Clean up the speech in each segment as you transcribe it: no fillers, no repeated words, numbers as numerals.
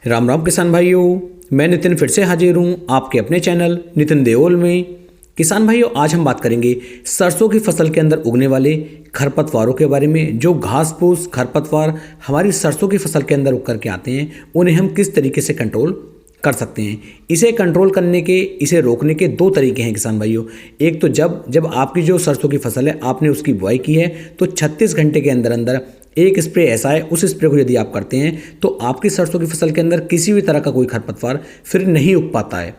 राम राम किसान भाइयों, मैं नितिन फिर से हाजिर हूँ आपके अपने चैनल नितिन देओल में। किसान भाइयों, आज हम बात करेंगे सरसों की फसल के अंदर उगने वाले खरपतवारों के बारे में। जो घास फूस खरपतवार हमारी सरसों की फसल के अंदर उग करके आते हैं, उन्हें हम किस तरीके से कंट्रोल कर सकते हैं। इसे कंट्रोल करने के, इसे रोकने के दो तरीके हैं किसान भाइयों। एक तो जब आपकी जो सरसों की फसल है, आपने उसकी बुआई की है, तो 36 घंटे के अंदर अंदर एक स्प्रे ऐसा है, उस स्प्रे को यदि आप करते हैं तो आपकी सरसों की फसल के अंदर किसी भी तरह का कोई खरपतवार फिर नहीं उग पाता है।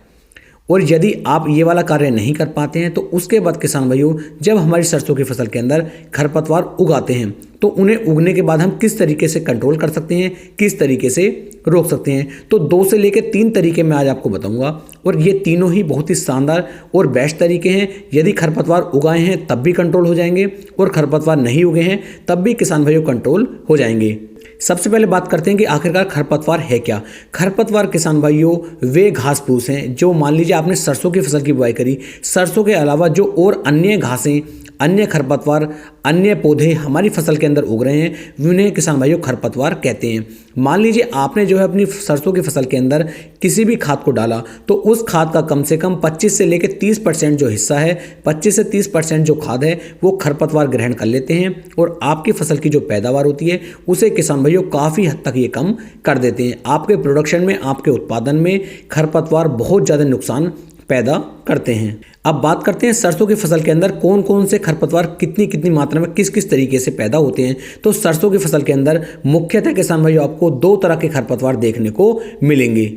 और यदि आप ये वाला कार्य नहीं कर पाते हैं तो उसके बाद किसान भाइयों, जब हमारी सरसों की फसल के अंदर खरपतवार उगाते हैं तो उन्हें उगने के बाद हम किस तरीके से कंट्रोल कर सकते हैं, किस तरीके से रोक सकते हैं। तो 2 से लेकर 3 तरीके मैं आज आपको बताऊंगा, और ये तीनों ही बहुत ही शानदार और बेस्ट तरीके हैं। यदि खरपतवार उगाए हैं तब भी कंट्रोल हो जाएंगे, और खरपतवार नहीं उगे हैं तब भी किसान भाइयों कंट्रोल हो जाएंगे। सबसे पहले बात करते हैं कि आखिरकार खरपतवार है क्या। खरपतवार किसान भाइयों वे घास फूस हैं जो, मान लीजिए आपने सरसों की फसल की बुआई करी, सरसों के अलावा जो और अन्य घासें, अन्य खरपतवार, अन्य पौधे हमारी फसल के अंदर उग रहे हैं, उन्हें किसान भाइयों खरपतवार कहते हैं। मान लीजिए आपने जो है अपनी सरसों की फसल के अंदर किसी भी खाद को डाला, तो उस खाद का कम से कम 25 से लेकर 30% जो हिस्सा है, 25 से 30% जो खाद है वो खरपतवार ग्रहण कर लेते हैं, और आपकी फसल की जो पैदावार होती है उसे किसान भाइयों काफ़ी हद तक ये कम कर देते हैं। आपके प्रोडक्शन में, आपके उत्पादन में खरपतवार बहुत ज़्यादा नुकसान पैदा करते हैं। अब बात करते हैं सरसों की फसल के अंदर कौन कौन से खरपतवार कितनी कितनी मात्रा में किस किस तरीके से पैदा होते हैं। तो सरसों की फसल के अंदर मुख्यतः किसान भाइयों आपको 2 तरह के खरपतवार देखने को मिलेंगे।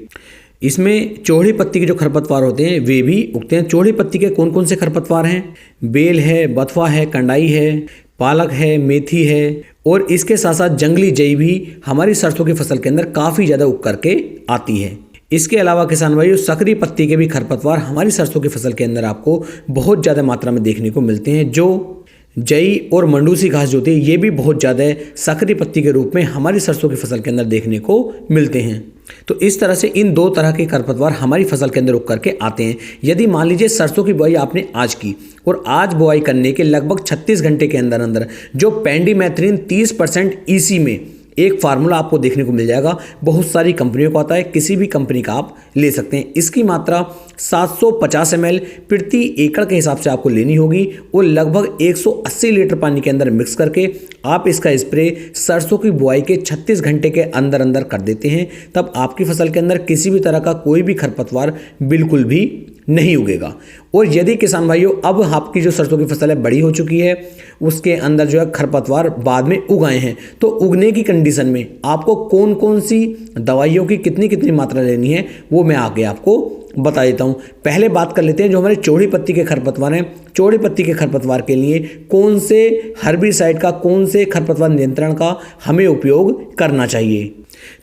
इसमें चौड़ी पत्ती के जो खरपतवार होते हैं वे भी उगते हैं। चौड़ी पत्ती के कौन कौन से खरपतवार हैं? बेल है, बथुआ है, कंडाई है, पालक है, मेथी है, और इसके साथ साथ जंगली जई भी हमारी सरसों की फसल के अंदर काफ़ी ज़्यादा उग करके आती है। इसके अलावा किसान भाइयों सकरी पत्ती के भी खरपतवार हमारी सरसों की फसल के अंदर आपको बहुत ज़्यादा मात्रा में देखने को मिलते हैं। जो जई और मंडूसी घास जो होती है, ये भी बहुत ज़्यादा सकरी पत्ती के रूप में हमारी सरसों की फसल के अंदर देखने को मिलते हैं। तो इस तरह से इन 2 तरह के खरपतवार हमारी फसल के अंदर उग करके आते हैं। यदि मान लीजिए सरसों की बुआई आपने आज की, और आज बुआई करने के लगभग 36 घंटे के अंदर अंदर जो पेंडिमेथ्रिन 30% ईसी में एक फार्मूला आपको देखने को मिल जाएगा, बहुत सारी कंपनियों को आता है, किसी भी कंपनी का आप ले सकते हैं। इसकी मात्रा 750 ml प्रति एकड़ के हिसाब से आपको लेनी होगी, और लगभग 180 लीटर पानी के अंदर मिक्स करके आप इसका स्प्रे सरसों की बुआई के 36 घंटे के अंदर अंदर कर देते हैं। तब आपकी फसल के अंदर किसी भी तरह का कोई भी खरपतवार बिल्कुल भी नहीं उगेगा। और यदि किसान भाइयों अब आपकी जो सरसों की फसल है बड़ी हो चुकी है, उसके अंदर जो है खरपतवार बाद में उगाए हैं, तो उगने की कंडीशन में आपको कौन कौन सी दवाइयों की कितनी कितनी मात्रा लेनी है वो मैं आगे आपको बता देता हूँ। पहले बात कर लेते हैं जो हमारे चौड़ी पत्ती के खरपतवार हैं। चौड़ी पत्ती के खरपतवार के लिए कौन से हर्बिसाइड का, कौन से खरपतवार नियंत्रण का हमें उपयोग करना चाहिए।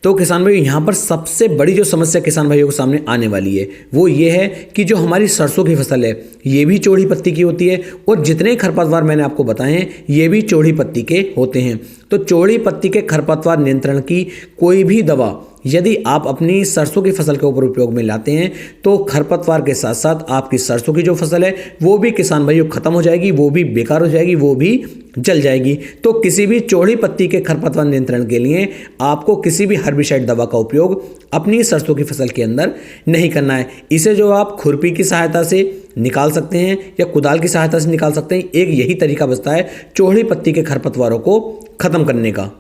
तो किसान भाई यहाँ पर सबसे बड़ी जो समस्या किसान भाइयों के सामने आने वाली है वो ये है कि जो हमारी सरसों की फसल है ये भी चौड़ी पत्ती की होती है, और जितने खरपतवार मैंने आपको बताए हैं ये भी चौड़ी पत्ती के होते हैं। तो चौड़ी पत्ती के खरपतवार नियंत्रण की कोई भी दवा यदि आप अपनी सरसों की फसल के ऊपर उपयोग में लाते हैं तो खरपतवार के साथ साथ आपकी सरसों की जो फसल है वो भी किसान भाइयों खत्म हो जाएगी, वो भी बेकार हो जाएगी, वो भी जल जाएगी। तो किसी भी चौड़ी पत्ती के खरपतवार नियंत्रण के लिए आपको किसी भी हर्बिसाइड दवा का उपयोग अपनी सरसों की फसल के अंदर नहीं करना है। इसे जो आप खुरपी की सहायता से निकाल सकते हैं या कुदाल की सहायता से निकाल सकते हैं। एक यही तरीका बचता है चौड़ी पत्ती के खरपतवारों को खत्म करने का।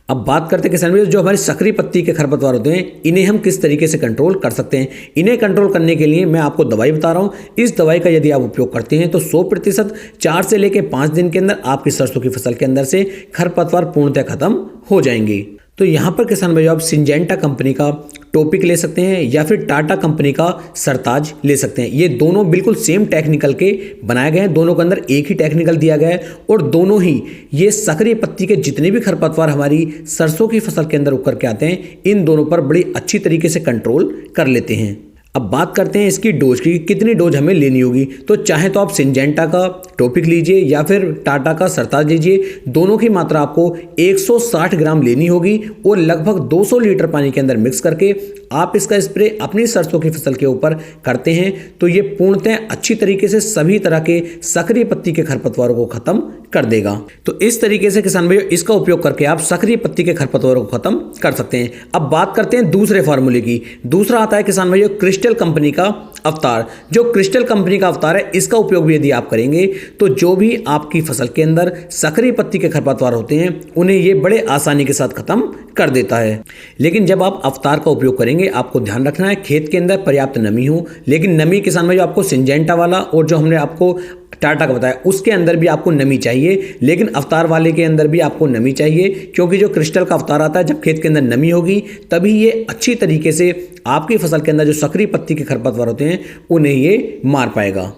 अब बात करते हैं किसान भाइयों जो हमारी सकरी पत्ती के खरपतवार होते हैं, इन्हें हम किस तरीके से कंट्रोल कर सकते हैं। इन्हें कंट्रोल करने के लिए मैं आपको दवाई बता रहा हूं। इस दवाई का यदि आप उपयोग करते हैं तो 100% 4 से लेकर 5 दिन के अंदर आपकी सरसों की फसल के अंदर से खरपतवार पूर्णतः खत्म हो जाएंगे। तो यहाँ पर किसान भाइयों आप सिंजेंटा कंपनी का टॉपिक ले सकते हैं या फिर टाटा कंपनी का सरताज ले सकते हैं। ये दोनों बिल्कुल सेम टेक्निकल के बनाए गए हैं, दोनों के अंदर एक ही टेक्निकल दिया गया है, और दोनों ही ये सकरी पत्ती के जितने भी खरपतवार हमारी सरसों की फसल के अंदर उग करके आते हैं, इन दोनों पर बड़ी अच्छी तरीके से कंट्रोल कर लेते हैं। अब बात करते हैं इसकी डोज की, कितनी डोज हमें लेनी होगी। तो चाहे तो आप सिंजेंटा का टॉपिक लीजिए या फिर टाटा का सरताज लीजिए, दोनों की मात्रा आपको 160 ग्राम लेनी होगी, और लगभग 200 लीटर पानी के अंदर मिक्स करके आप इसका स्प्रे अपनी सरसों की फसल के ऊपर करते हैं तो ये पूर्णतः अच्छी तरीके से सभी तरह के सक्रिय पत्ती के खरपतवारों को खत्म कर देगा। तो इस तरीके से किसान भाइयों इसका उपयोग करके आप सक्रिय पत्ती के खरपतवारों को खत्म कर सकते हैं। अब बात करते हैं दूसरे फार्मूले की। दूसरा आता है किसान भाइयों क्रिस्टल कंपनी का अवतार। जो क्रिस्टल कंपनी का अवतार है इसका उपयोग भी यदि आप करेंगे तो जो भी आपकी फसल के अंदर सक्रिय पत्ती के खरपतवार होते हैं उन्हें ये बड़े आसानी के साथ खत्म कर देता है। लेकिन जब आप अवतार का उपयोग करेंगे आपको ध्यान रखना है खेत के अंदर पर्याप्त नमी हो। लेकिन नमी किसान भाइयों आपको सिंजेंटा वाला और जो हमने आपको टाटा का बताया उसके अंदर भी आपको नमी चाहिए, लेकिन अवतार वाले के अंदर भी आपको नमी चाहिए, क्योंकि जो क्रिस्टल का अवतार आता है जब खेत के अंदर नमी होगी तभी ये अच्छी तरीके से आपकी फसल के अंदर जो सक्रिय पत्ती के खरपतवार होते हैं उन्हें ये मार पाएगा।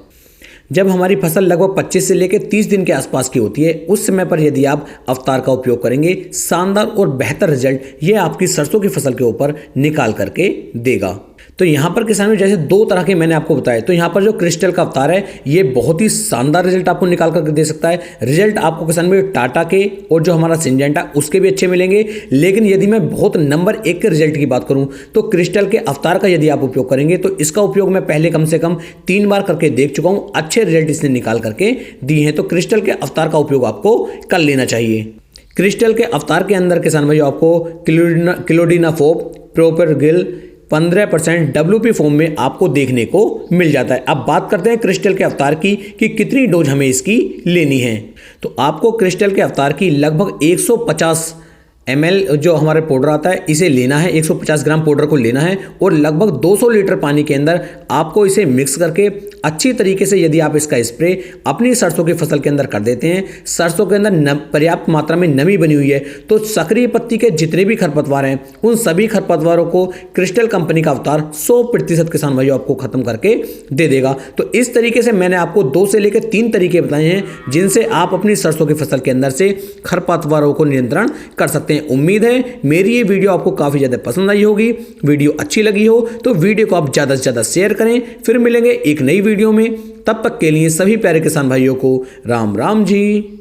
जब हमारी फसल लगभग 25 से लेकर 30 दिन के आसपास की होती है उस समय पर यदि आप अवतार का उपयोग करेंगे शानदार और बेहतर रिजल्ट ये आपकी सरसों की फसल के ऊपर निकाल करके देगा। तो यहाँ पर किसान जैसे दो तरह के मैंने आपको बताया, तो यहाँ पर जो क्रिस्टल का अवतार है ये बहुत ही शानदार रिजल्ट आपको निकाल करके दे सकता है। रिजल्ट आपको किसान में टाटा के और जो हमारा सिंजेंटा उसके भी अच्छे मिलेंगे। लेकिन यदि मैं बहुत नंबर 1 के रिजल्ट की बात करूँ तो क्रिस्टल के अवतार का यदि आप उपयोग करेंगे तो इसका उपयोग मैं पहले कम से कम 3 बार करके देख चुका हूँ, अच्छे रिजल्ट इसने निकाल करके दिए हैं। तो क्रिस्टल के अवतार का उपयोग आपको कर लेना चाहिए। क्रिस्टल के अवतार के अंदर किसान भाइयों आपको क्लोडिनाफोप प्रोपेरगिल 15% WP फॉर्म में आपको देखने को मिल जाता है। अब बात करते हैं क्रिस्टल के अवतार की कि कितनी डोज हमें इसकी लेनी है। तो आपको क्रिस्टल के अवतार की लगभग 150 ml जो हमारे पाउडर आता है इसे लेना है, 150 ग्राम पाउडर को लेना है और लगभग 200 लीटर पानी के अंदर आपको इसे मिक्स करके अच्छी तरीके से यदि आप इसका स्प्रे अपनी सरसों की फसल के अंदर कर देते हैं, सरसों के अंदर पर्याप्त मात्रा में नमी बनी हुई है तो सक्रिय पत्ती के जितने भी खरपतवार हैं उन सभी खरपतवारों को क्रिस्टल कंपनी का अवतार 100% किसान भाइयों आपको खत्म करके दे देगा। तो इस तरीके से मैंने आपको 2 से लेकर 3 तरीके बताए हैं जिनसे आप अपनी सरसों की फसल के अंदर से खरपतवारों को नियंत्रण कर सकते हैं। उम्मीद है मेरी ये वीडियो आपको काफी ज्यादा पसंद आई होगी। वीडियो अच्छी लगी हो तो वीडियो को आप ज्यादा से ज्यादा शेयर करें। फिर मिलेंगे एक नई वीडियो में, तब तक के लिए सभी प्यारे किसान भाइयों को राम राम जी।